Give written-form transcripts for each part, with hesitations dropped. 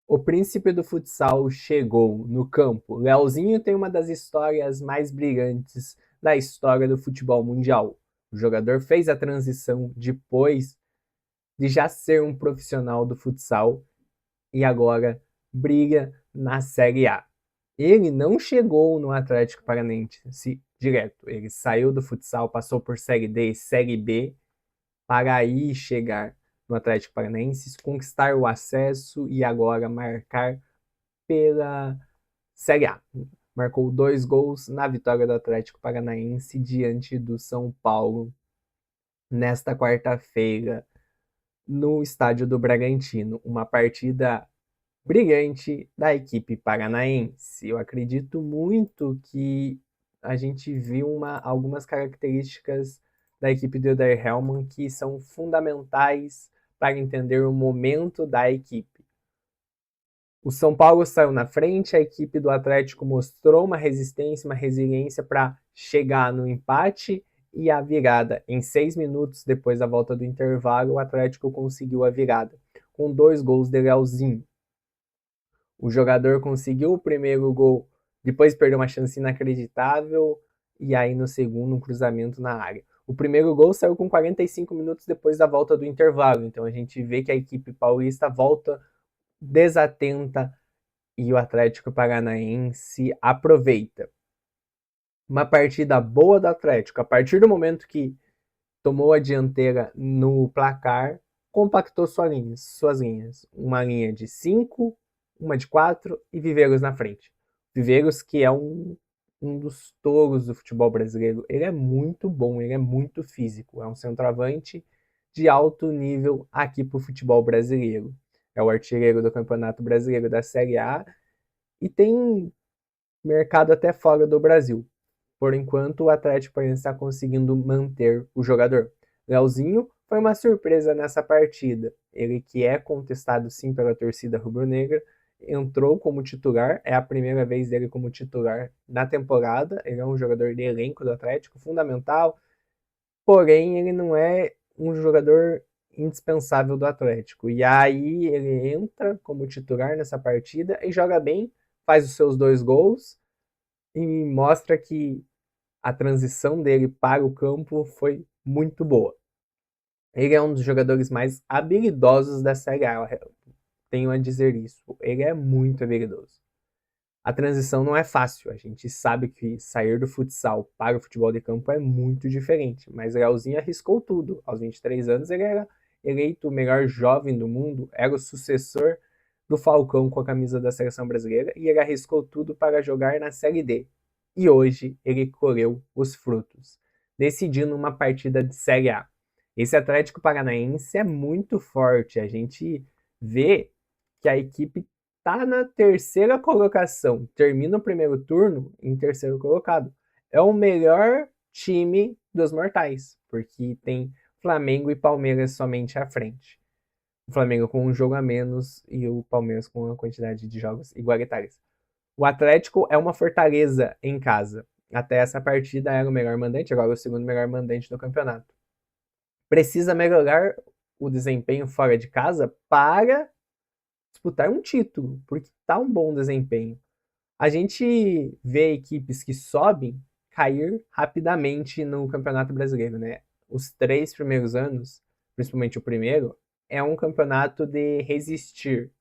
O príncipe do futsal chegou no campo. Leozinho tem uma das histórias mais brilhantes da história do futebol mundial. O jogador fez a transição depois de já ser um profissional do futsal e agora brilha na Série A. Ele não chegou no Atlético Paranaense direto. Ele saiu do futsal, passou por Série D e Série B para aí chegar no Atlético Paranaense, conquistar o acesso e agora marcar pela Série A. Marcou 2 gols na vitória do Atlético Paranaense diante do São Paulo nesta quarta-feira no estádio do Bragantino. Uma partida brilhante da equipe paranaense. Eu acredito muito que a gente viu algumas características da equipe do Eder Hellmann que são fundamentais para entender o momento da equipe. O São Paulo saiu na frente, a equipe do Atlético mostrou uma resistência, uma resiliência para chegar no empate e a virada. Em 6 minutos depois da volta do intervalo, o Atlético conseguiu a virada, com 2 gols de Leozinho. O jogador conseguiu o primeiro gol, depois perdeu uma chance inacreditável, e aí no segundo um cruzamento na área. O primeiro gol saiu com 45 minutos depois da volta do intervalo, então a gente vê que a equipe paulista volta desatenta e o Atlético Paranaense aproveita. Uma partida boa do Atlético, a partir do momento que tomou a dianteira no placar, compactou suas linhas. Uma linha de 5, uma de 4 e Viveiros na frente. Viveiros que é um dos touros do futebol brasileiro. Ele é muito bom, ele é muito físico. É um centroavante de alto nível aqui para o futebol brasileiro. É o artilheiro do Campeonato Brasileiro da Série A e tem mercado até fora do Brasil. Por enquanto, o Atlético Paranaense está conseguindo manter o jogador. Leozinho foi uma surpresa nessa partida. Ele que é contestado sim pela torcida rubro-negra, entrou como titular, é a primeira vez dele como titular na temporada. Ele é um jogador de elenco do Atlético, fundamental, porém ele não é um jogador indispensável do Atlético. E aí ele entra como titular nessa partida e joga bem, faz os seus 2 gols e mostra que a transição dele para o campo foi muito boa. Ele é um dos jogadores mais habilidosos da Série A, tenho a dizer isso. Ele é muito habilidoso. A transição não é fácil, a gente sabe que sair do futsal para o futebol de campo é muito diferente, mas Leozinho arriscou tudo. Aos 23 anos ele era eleito o melhor jovem do mundo, era o sucessor do Falcão com a camisa da seleção brasileira e ele arriscou tudo para jogar na Série D. E hoje ele colheu os frutos, decidindo uma partida de Série A. Esse Atlético Paranaense é muito forte, a gente vê que a equipe está na terceira colocação, termina o primeiro turno em terceiro colocado. É o melhor time dos mortais, porque tem Flamengo e Palmeiras somente à frente. O Flamengo com um jogo a menos e o Palmeiras com uma quantidade de jogos igualitários. O Atlético é uma fortaleza em casa. Até essa partida era o melhor mandante, agora é o segundo melhor mandante do campeonato. Precisa melhorar o desempenho fora de casa para disputar um título, porque tá um bom desempenho. A gente vê equipes que sobem cair rapidamente no Campeonato Brasileiro, né? Os 3 primeiros anos, principalmente o primeiro, é um campeonato de resistir.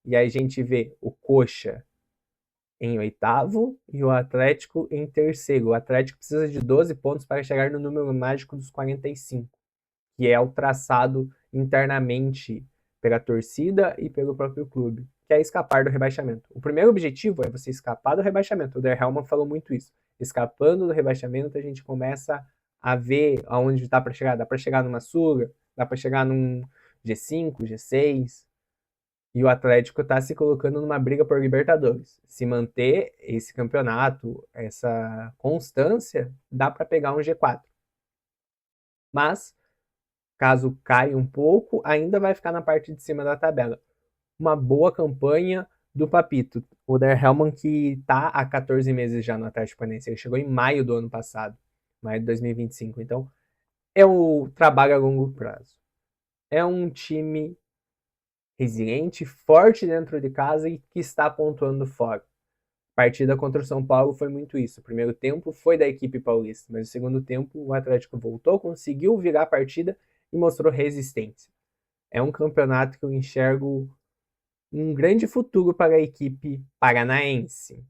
E aí a gente vê o Coxa em oitavo e o Atlético em terceiro. O Atlético precisa de 12 pontos para chegar no número mágico dos 45, que é o traçado internamente pela torcida e pelo próprio clube, que é escapar do rebaixamento. O primeiro objetivo é você escapar do rebaixamento. O Der Hellmann falou muito isso. Escapando do rebaixamento, a gente começa a ver aonde dá para chegar. Dá para chegar numa Sula, dá para chegar num G5, G6. E o Atlético está se colocando numa briga por Libertadores. Se manter esse campeonato, essa constância, dá para pegar um G4. Mas caso caia um pouco, ainda vai ficar na parte de cima da tabela. Uma boa campanha do Papito. O Der Hellmann que está há 14 meses já no Atlético Paranaense. Ele chegou em maio do ano passado, maio de 2025. Então, é o trabalho a longo prazo. É um time resiliente, forte dentro de casa e que está pontuando fora. A partida contra o São Paulo foi muito isso. O primeiro tempo foi da equipe paulista, mas no segundo tempo o Atlético voltou, conseguiu virar a partida e mostrou resistência. É um campeonato que eu enxergo um grande futuro para a equipe paranaense.